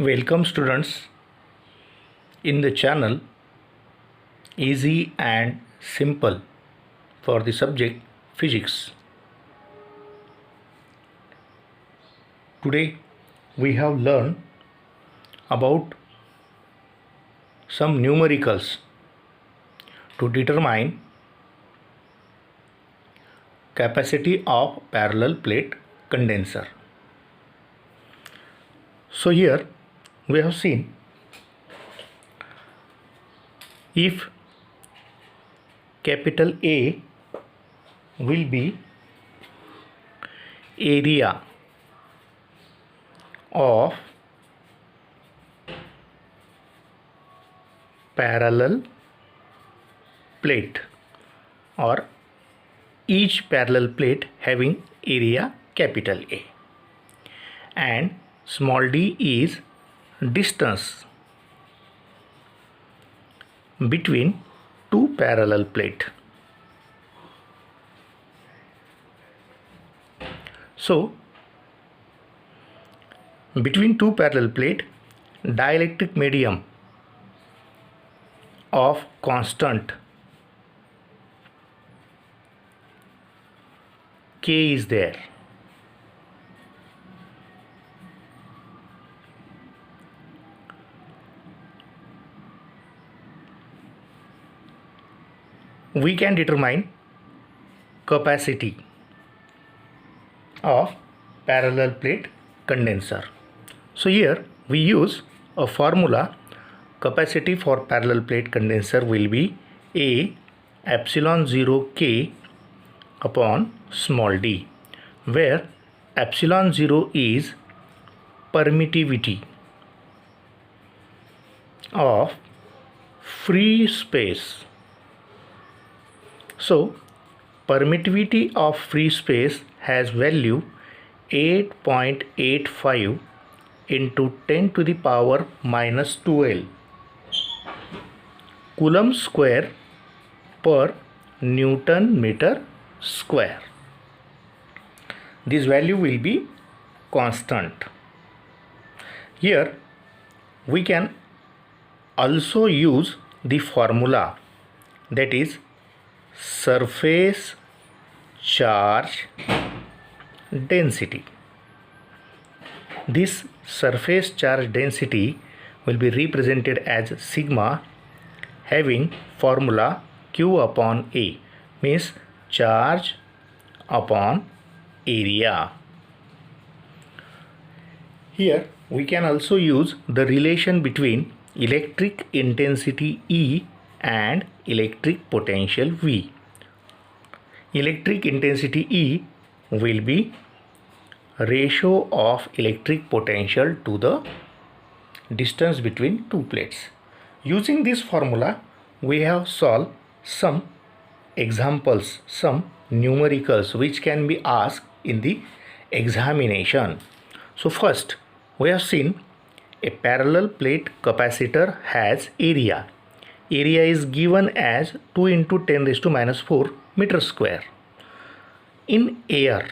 Welcome students in the channel Easy and Simple for the subject Physics. Today we have learned about some numericals to determine capacity of parallel plate condenser. So here we have seen if capital A will be area of parallel plate or each parallel plate having area capital A, and small d is distance between two parallel plate. So between two parallel plate, dielectric medium of constant K is there. We can determine capacity of parallel plate condenser. So here we use a formula. Capacity for parallel plate condenser will be A epsilon 0 K upon small d, where epsilon 0 is permittivity of free space. So permittivity of free space has value 8.85 into 10 to the power minus 12 Coulomb square per Newton meter square. This value will be constant. Here we can also use the formula, that is surface charge density. This surface charge density will be represented as sigma, having formula Q upon A, means charge upon area. Here we can also use the relation between electric intensity E and electric potential V. Electric intensity E will be ratio of electric potential to the distance between two plates. Using this formula, we have solved some examples, some numericals which can be asked in the examination. So first we have seen a parallel plate capacitor has area. Area is given as 2 into 10 raised to minus 4 meter square in air,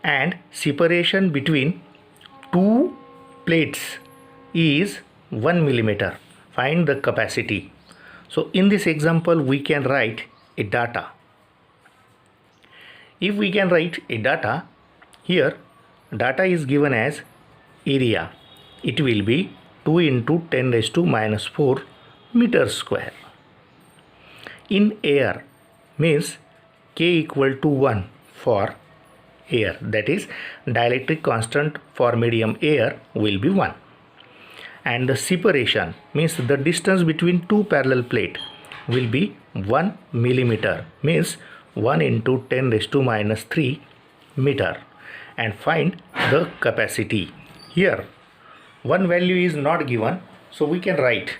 and separation between two plates is 1 millimeter. Find the capacity. So in this example we can write a data. If we can write a data, here data is given as area. It will be 2 into 10 raised to minus 4 meter square. In air means K equal to 1 for air, that is dielectric constant for medium air will be 1. And the separation means the distance between two parallel plate will be 1 millimeter, means 1 into 10 raised to minus 3 meter. And find the capacity. Here one value is not given, so we can write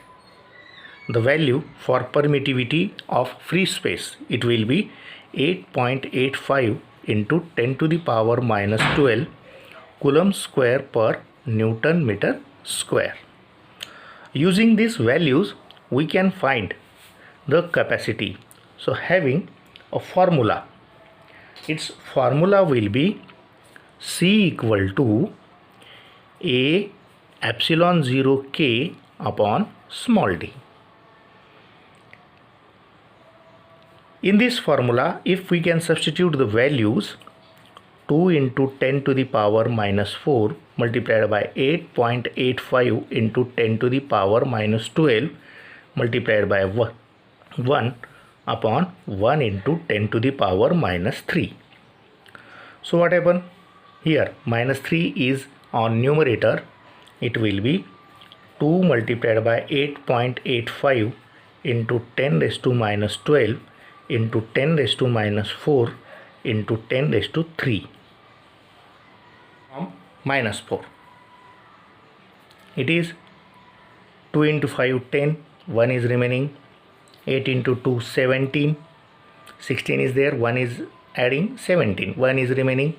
the value for permittivity of free space. It will be 8.85 into 10 to the power minus 12 Coulomb square per Newton meter square. Using these values we can find the capacity. So having a formula, its formula will be C equal to A epsilon 0 k upon small d. In this formula, if we can substitute the values, 2 into 10 to the power minus 4 multiplied by 8.85 into 10 to the power minus 12 multiplied by 1 upon 1 into 10 to the power minus 3. So what happened? Here minus 3 is on numerator. It will be 2 multiplied by 8.85 into 10 raised to minus 12 into 10 raised to minus 4 into 10 raised to 3 minus 4. It is 2 into 5 10, 1 is remaining, 8 into 2 17, 16 is there, 1 is adding, 17, 1 is remaining,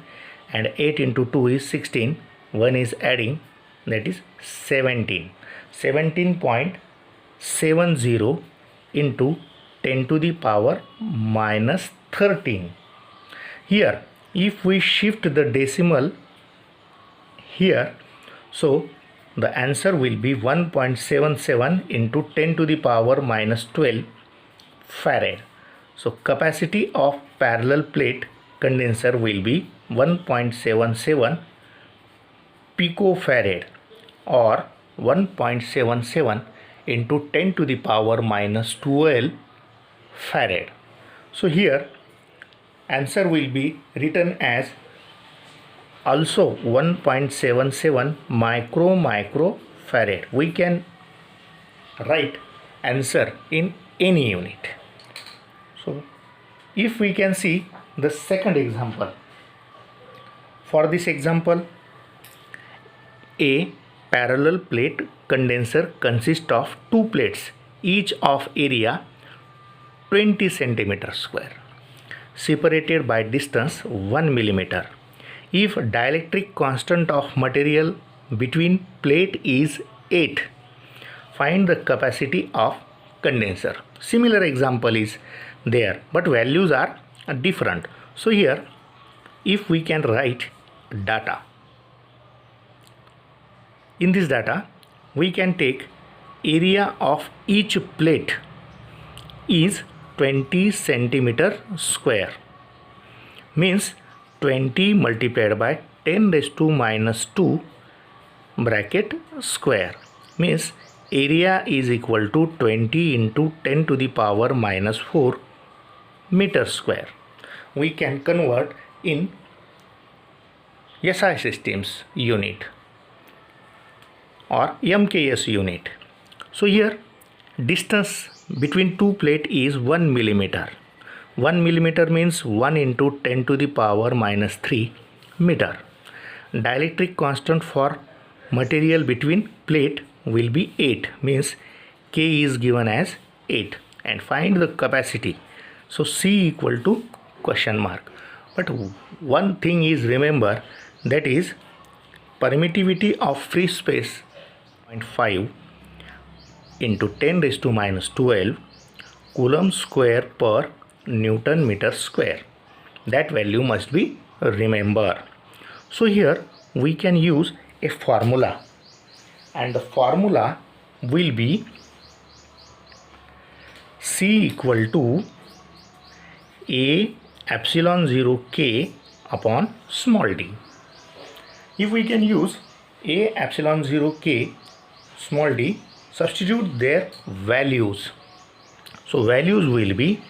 and 8 into 2 is 16, 1 is adding, that is 17. 17.70 into 10 to the power minus 13. Here if we shift the decimal here, so the answer will be 1.77 into 10 to the power minus 12 farad. So capacity of parallel plate condenser will be 1.77 picofarad or 1.77 into 10 to the power minus 12 farad. So here answer will be written as also 1.77 microfarad. We can write answer in any unit. So if we can see the second example, for this example, a parallel plate condenser consists of two plates, each of area 20 centimeter square, separated by distance 1 millimeter. If dielectric constant of material between plate is 8, find the capacity of condenser. Similar example is there, but values are different. So here if we can write data, in this data we can take area of each plate is 20 centimeter square, means 20 multiplied by 10 raised to minus 2 bracket square, means area is equal to 20 into 10 to the power minus 4 meter square. We can convert in SI systems unit or MKS unit. So here distance between two plate is 1 millimeter. 1 millimeter means 1 into 10 to the power minus 3 meter. Dielectric constant for material between plate will be 8, means K is given as 8, and find the capacity. So C equal to question mark. But one thing is remember, that is permittivity of free space 0.5 into 10 raised to minus 12 coulomb square per Newton meter square. That value must be remembered. So here we can use a formula, and the formula will be C equal to A epsilon 0 k upon small d. If we can use A epsilon 0 k small d, substitute their values. So values will be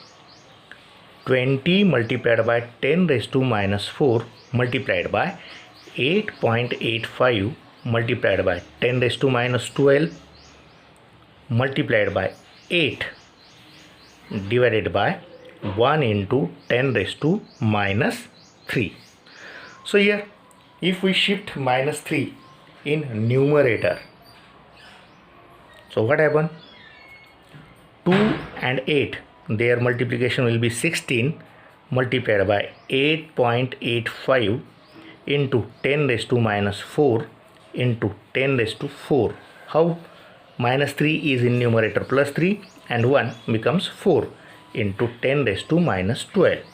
20 multiplied by 10 raised to minus 4 multiplied by 8.85 multiplied by 10 raised to minus 12 multiplied by 8 divided by 1 into 10 raised to minus 3. So here if we shift minus 3 in numerator, so what happened? 2 and 8, their multiplication will be 16 multiplied by 8.85 into 10 raised to minus 4 into 10 raised to 4. How? Minus 3 is in numerator, plus 3 and 1 becomes 4 into 10 raised to minus 12.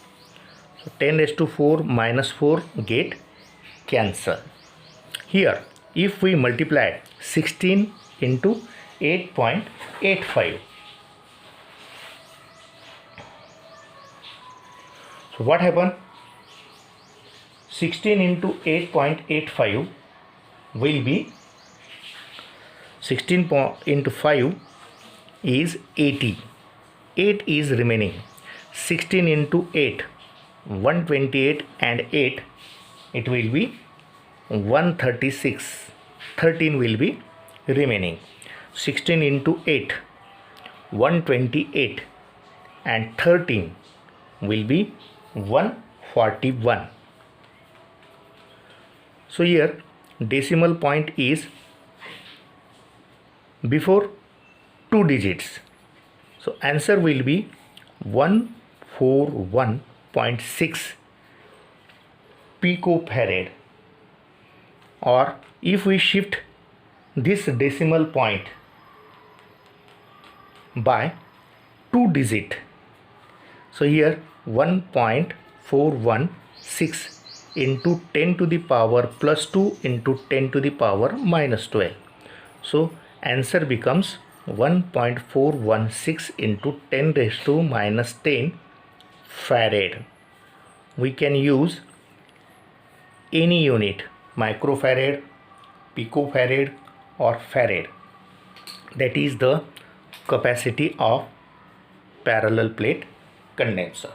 So 10 raised to 4 minus 4 get cancelled. Here if we multiply 16 into 8.85, so what happened? 16 into 8.85 will be 16 into 5 is 80. 8 is remaining. 16 into 8, 128, and 8, it will be 136. 13 will be remaining. 16 into 8, 128, and 13 will be 141. So here decimal point is before 2 digits. So answer will be 141.6 picofarad. Or if we shift this decimal point by 2 digit, so here 1.416 into 10 to the power plus 2 into 10 to the power minus 12. So answer becomes 1.416 into 10 raised to minus 10 farad. We can use any unit, microfarad, picofarad, or farad. That is the capacity of parallel plate condenser.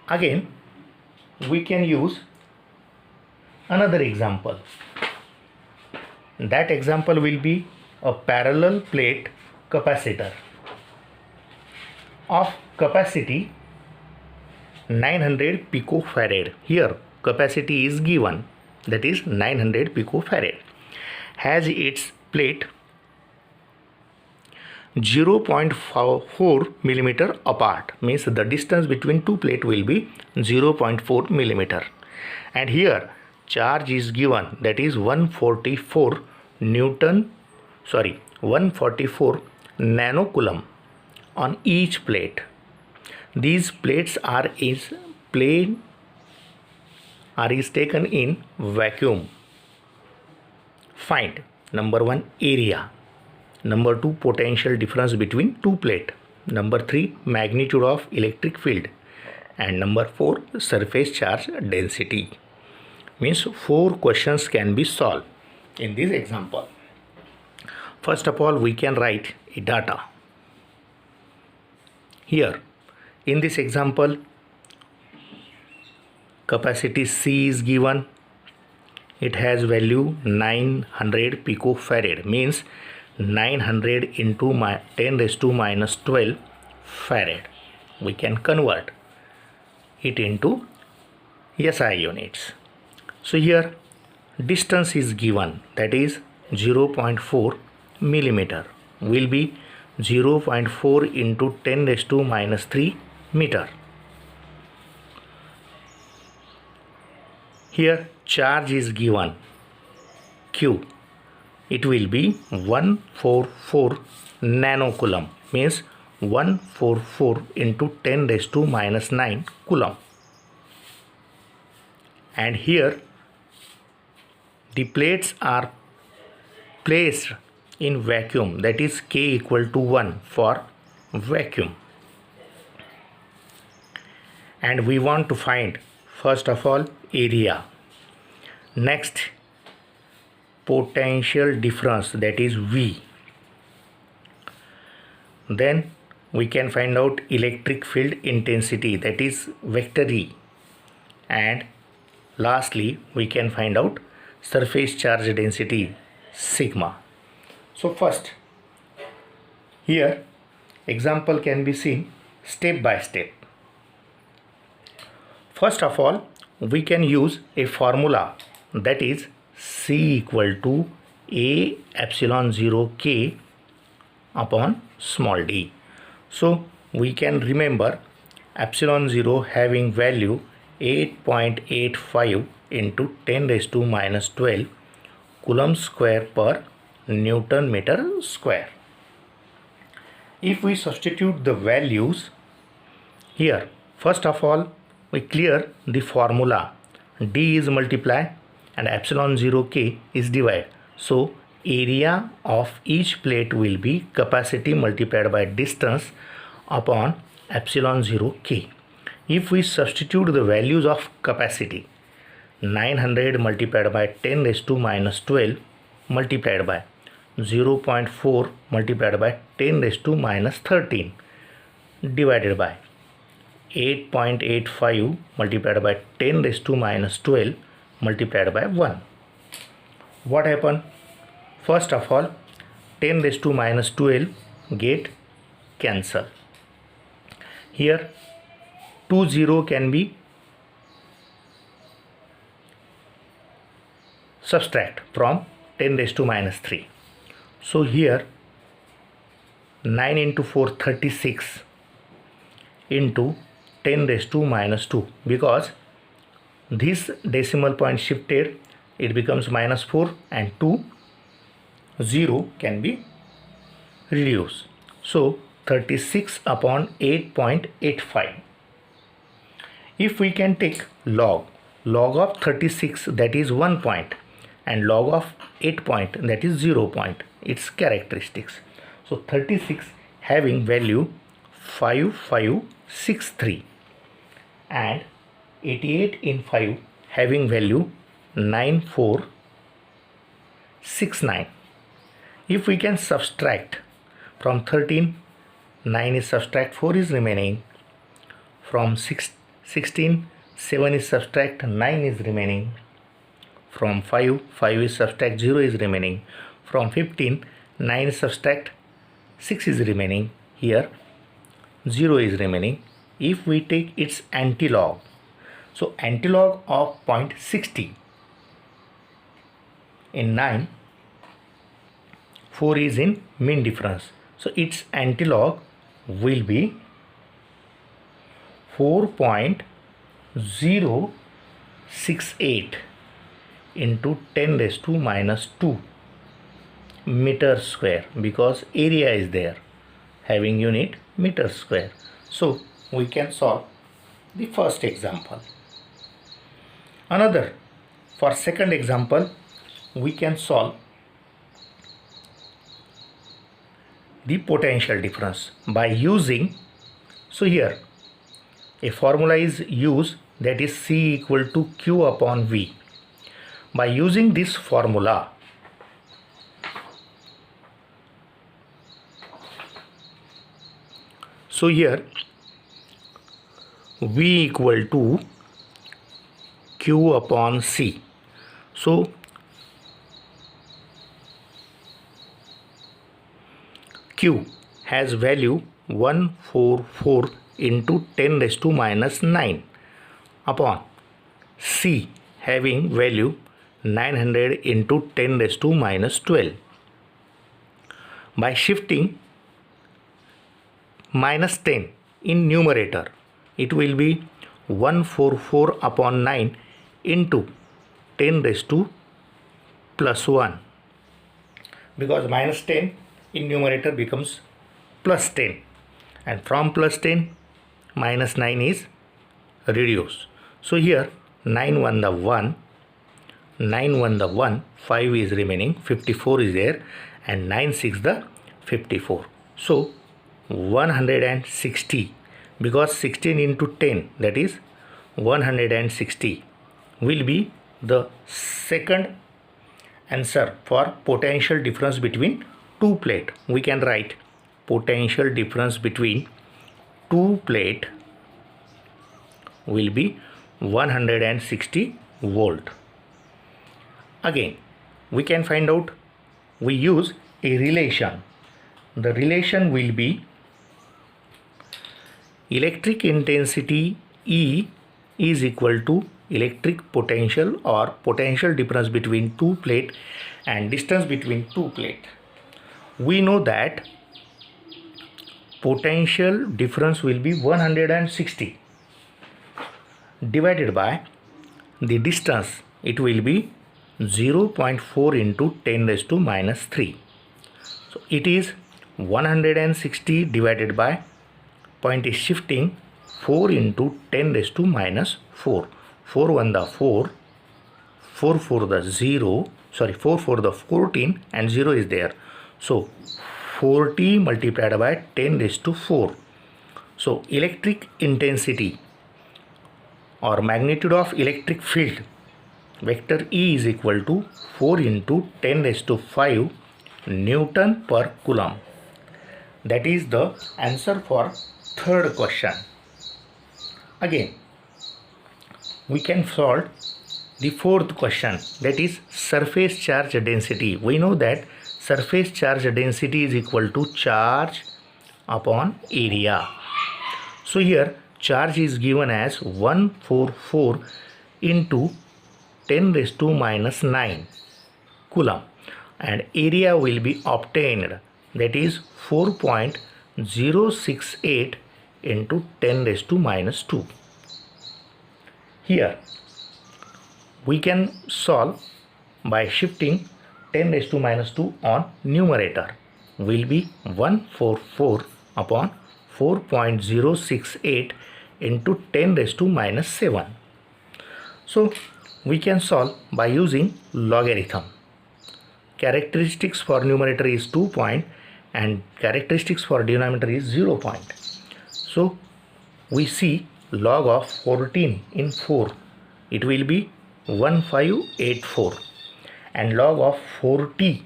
Again, we can use another example. That example will be a parallel plate capacitor of capacity 900 picofarad. Here capacity is given, that is 900 picofarad. Has its plate 0.4 millimeter apart, means the distance between two plates will be 0.4 millimeter. And here charge is given, that is 144 nanocoulomb on each plate. These plates are taken in vacuum. Find number 1 area, number 2 potential difference between two plates, number 3 magnitude of electric field, and number 4 surface charge density. Means 4 questions can be solved in this example. First of all, we can write a data. Here in this example, capacity C is given. It has value 900 picofarad, means 900 into 10 raised to minus 12 farad. We can convert it into SI units. So here distance is given, that is 0.4 millimeter, will be 0.4 into 10 raised to minus 3 meter. Here charge is given Q, it will be 144 nanocoulomb, means 144 into 10 raised to minus 9 coulomb. And here the plates are placed in vacuum, that is K equal to 1 for vacuum. And we want to find first of all area, next potential difference, that is V, then we can find out electric field intensity, that is vector E, and lastly we can find out surface charge density, sigma. So first here example can be seen step by step. First of all, we can use a formula, that is C equal to A epsilon 0 K upon small d. So we can remember epsilon 0 having value 8.85 into 10 raised to minus 12 coulomb square per Newton meter square. If we substitute the values here, first of all we clear the formula. D is multiply and epsilon 0 k is divided. So area of each plate will be capacity multiplied by distance upon epsilon 0 k. If we substitute the values of capacity, 900 multiplied by 10 raised to minus 12 multiplied by 0.4 multiplied by 10 raised to minus 13 divided by 8.85 multiplied by 10 raised to minus 12 multiplied by 1. What happened? First of all, 10 raised to minus 12 get cancel. Here 0 can be subtract from 10 raised to minus 3. So here 9 into 4 36 into 10 raised to minus 2, because this decimal point shifted, it becomes minus 4 and 0 can be reduced. So 36 upon 8.85. If we can take log of 36, that is 1 point, and log of 8 point, that is 0 point, its characteristics. So 36 having value 5563 and 88 in 5 having value 9469. If we can subtract from 13, 9 is subtract 4 is remaining. From 16, 7 is subtract 9 is remaining. From 5 is subtract 0 is remaining. From 15, 9 is subtract 6 is remaining. Here 0 is remaining. If we take its antilog, so antilog of 0.60 in 9, 4 is in mean difference. So its antilog will be 4.068 into 10 raised to minus 2 meter square, because area is there having unit meter square. So we can solve the first example. Another, for second example, we can solve the potential difference by using, so here a formula is used, that is C equal to Q upon V. By using this formula, so here V equal to Q upon C. So Q has value 144 into 10 raised to minus 9 upon C having value 900 into 10 raised to minus 12. By shifting minus 10 in numerator, it will be 144 upon 9 into 10 raised to plus 1, because minus 10 in numerator becomes plus 10, and from plus 10 minus 9 is reduced. So here 9 1 the 1, 9 1 the 1, 5 is remaining, 54 is there, and 9 6 the 54. So 160, because 16 into 10, that is 160, will be the second answer for potential difference between two plate. We can write potential difference between two plate will be 160 volt. Again, we can find out, we use a relation. The relation will be electric intensity E is equal to electric potential or potential difference between two plate and distance between two plate. We know that potential difference will be 160 divided by the distance, it will be 0.4 into 10 raised to minus 3. So it is 160 divided by, point is shifting, 4 into 10 raised to minus 4. 4 1 the 4, 4 for the 0, sorry, 4 for the 14 and 0 is there. So 40 multiplied by 10 raised to 4. So electric intensity or magnitude of electric field vector E is equal to 4 into 10 raised to 5 Newton per Coulomb. That is the answer for third question. Again, we can solve the fourth question, that is surface charge density. We know that surface charge density is equal to charge upon area. So here charge is given as 144 into 10 raised to minus 9 Coulomb, and area will be obtained, that is 4.068 into 10 raised to minus 2. Here we can solve by shifting 10 raised to minus 2 on numerator. Will be 144 upon 4.068 into 10 raised to minus 7. So we can solve by using logarithm. Characteristics for numerator is 2 point and characteristics for denominator is 0 point. So we see log of 14 in 4, it will be 1584, and log of 40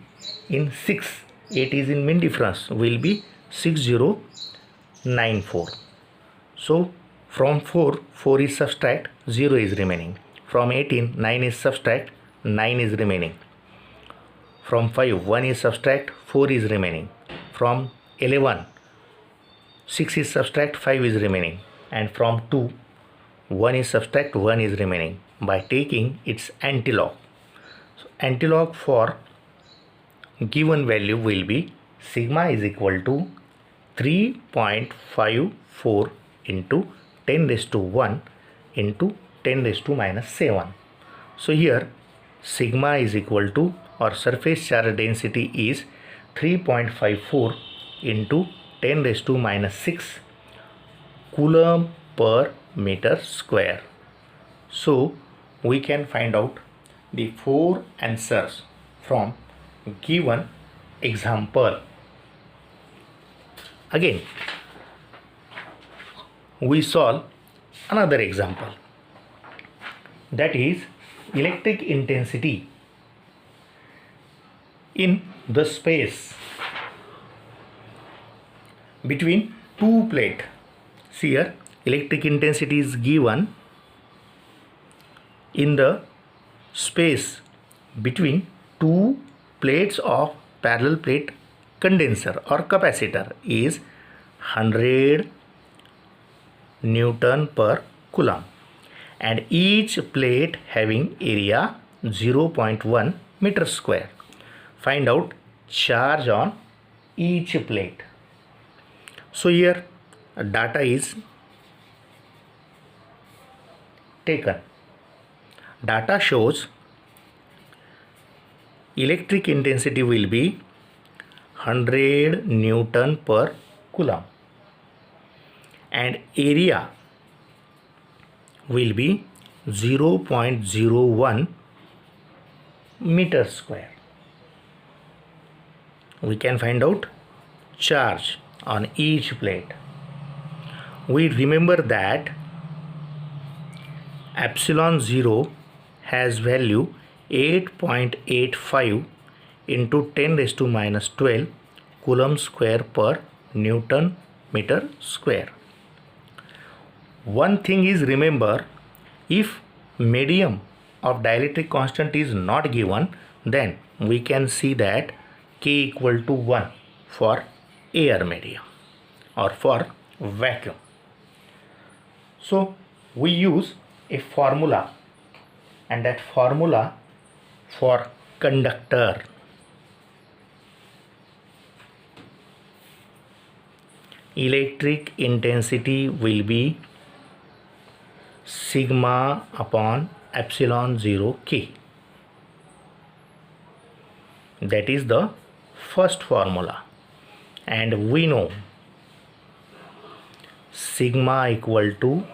in 6, 8 is in mean difference, will be 6094. So from 4, 4 is subtract, 0 is remaining. From 18, 9 is subtract, 9 is remaining. From 5, 1 is subtract, 4 is remaining. From 11, 6 is subtract, 5 is remaining. And from 2, 1 is subtract, 1 is remaining, by taking its antilog. So antilog for given value will be sigma is equal to 3.54 into 10 raised to 1 into 10 raised to minus 7. So here sigma is equal to, or surface charge density is 3.54 into 10 raised to minus 6 Coulomb per meter square. So we can find out the 4 answers from given example. Again, we solve another example, that is electric intensity in the space between two plates. See here, electric intensity is given in the space between two plates of parallel plate condenser or capacitor is 100 Newton per Coulomb, and each plate having area 0.1 meter square. Find out charge on each plate. So here data is taken. Data shows electric intensity will be 100 Newton per Coulomb and area will be 0.01 meter square. We can find out charge on each plate. We remember that epsilon 0 has value 8.85 into 10 raised to minus 12 Coulomb square per Newton meter square. One thing is, remember, if medium of dielectric constant is not given, then we can see that K equal to 1 for air medium or for vacuum. So we use a formula, and that formula for conductor, electric intensity will be sigma upon epsilon 0 K. That is the first formula, and we know sigma equal to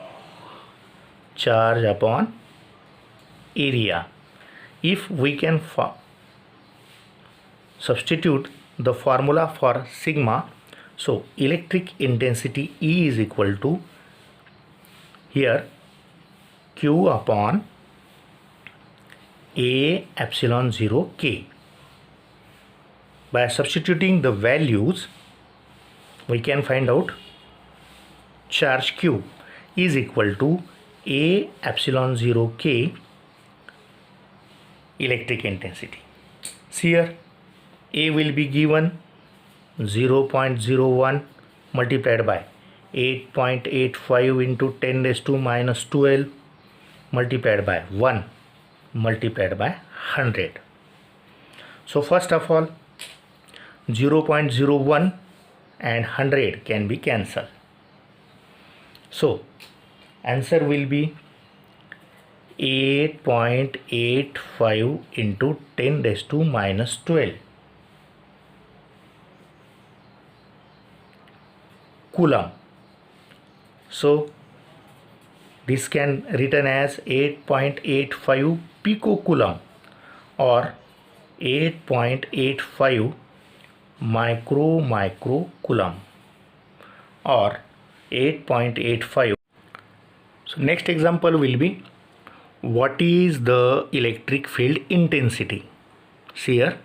charge upon area. if we can substitute the formula for sigma, so electric intensity E is equal to here Q upon A epsilon 0 K. By substituting the values, we can find out charge Q is equal to A epsilon 0 K electric intensity. See here, A will be given 0.01 multiplied by 8.85 into 10 raised to minus 12 multiplied by 1 multiplied by 100. So first of all, 0.01 and 100 can be cancelled. So answer will be 8.85 into 10 raised to minus 12 coulomb. So this can written as 8.85 picocoulomb or 8.85 microcoulomb or 8.85. So next example will be, what is the electric field intensity? See here,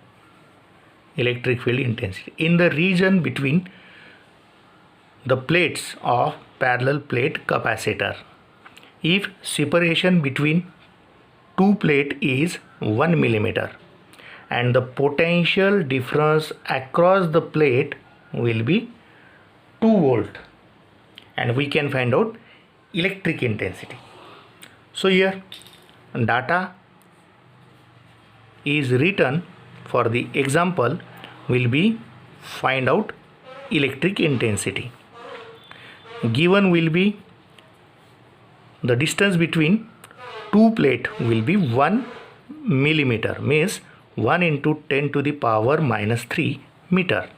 electric field intensity in the region between the plates of parallel plate capacitor. If separation between two plate is 1 millimeter and the potential difference across the plate will be 2 volt, and we can find out electric intensity. So here data is written for the example will be find out electric intensity. Given will be the distance between two plate will be 1 millimeter, means 1 into 10 to the power minus 3 meter,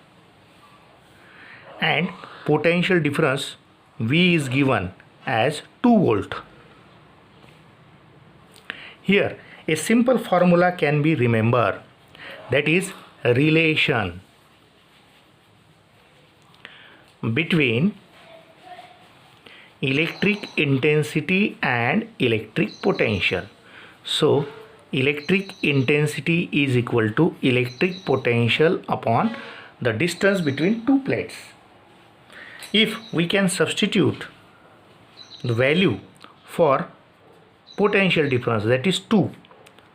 and potential difference V is given as 2 volt. Here a simple formula can be remembered, that is relation between electric intensity and electric potential. So electric intensity is equal to electric potential upon the distance between two plates. If we can substitute the value for potential difference, that is 2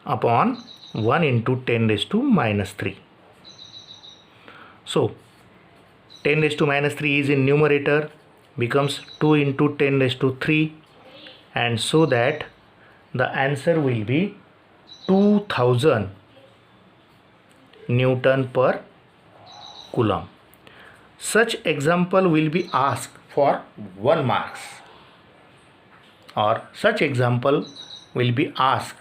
upon 1 into 10 raised to minus 3. So 10 raised to minus 3 is in numerator, becomes 2 into 10 raised to 3, and so that the answer will be 2000 Newton per coulomb. Such example will be asked for 1 marks, or such example will be asked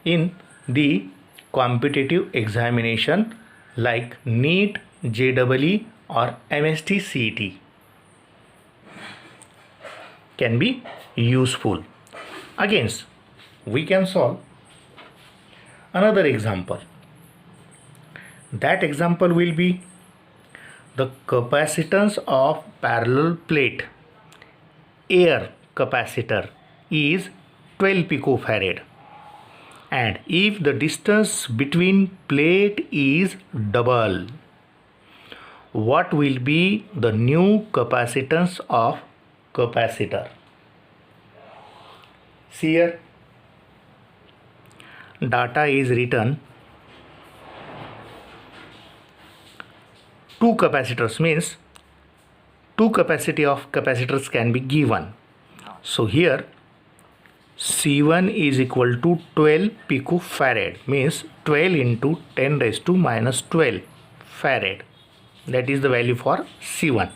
in the competitive examination like NEET, JEE or MST CET. Can be useful. Again, we can solve another example. That example will be the capacitance of parallel plate air capacitor is 12 picofarad, and if the distance between plate is double, what will be the new capacitance of capacitor? See here, data is written, two capacitors, means two capacity of capacitors can be given. So here C1 is equal to 12 picofarad, means 12 into 10 raised to minus 12 farad. That is the value for C1.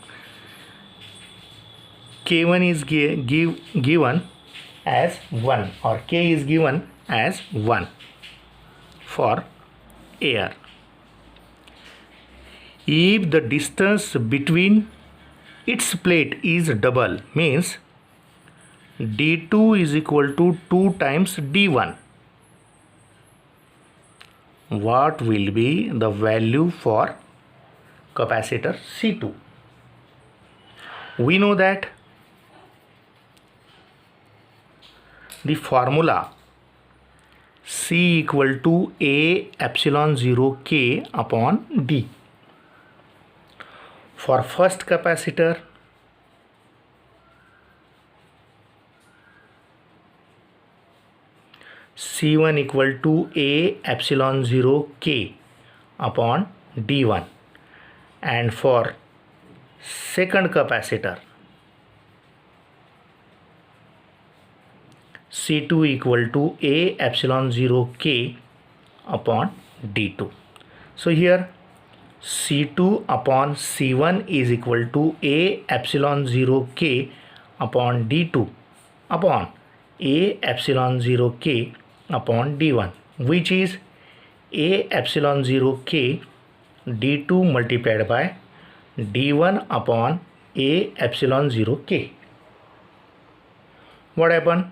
K1 is given as 1, or K is given as 1 for air. If the distance between its plate is double, means D2 is equal to 2 times D1. what will be the value for capacitor C2? We know that the formula C equal to A epsilon 0 K upon D. For first capacitor, C1 equal to A epsilon 0 K upon D1, and for second capacitor, C2 equal to A epsilon 0 K upon D2. So here C2 upon C1 is equal to A epsilon 0 K upon D2 upon A epsilon 0 K upon D1, which is A epsilon 0 K D2 multiplied by D1 upon A epsilon 0 K. What happened?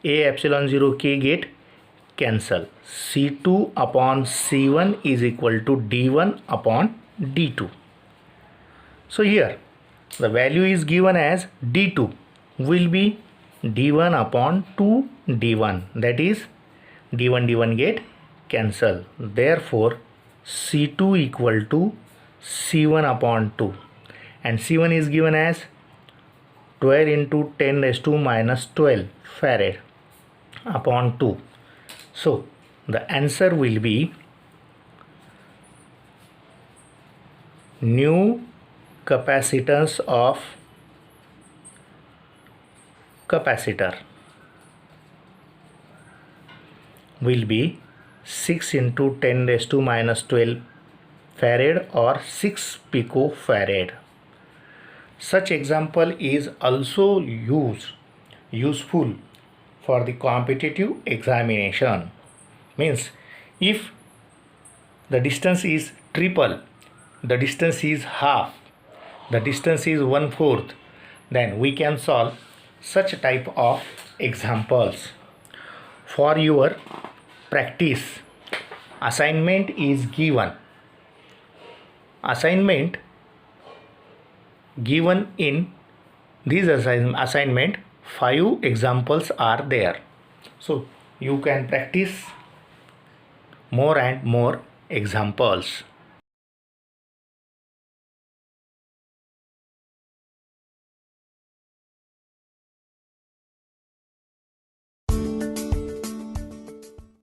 A epsilon 0 K get cancel. C2 upon C1 is equal to D1 upon D2. So here the value is given as D2 will be D1 upon 2 D1, that is D1 get cancel. Therefore C2 equal to C1 upon 2, and C1 is given as 12 into 10 raised to minus 12 farad upon 2. So the answer will be new capacitance of capacitor will be 6 into 10 raised to minus 12 farad or 6 picofarad. Such example is also useful for the competitive examination. Means if the distance is triple, the distance is half, the distance is 1/4, then we can solve such type of examples. For your practice, assignment is given. Assignment given in this assignment 5 examples are there. So you can practice more and more examples.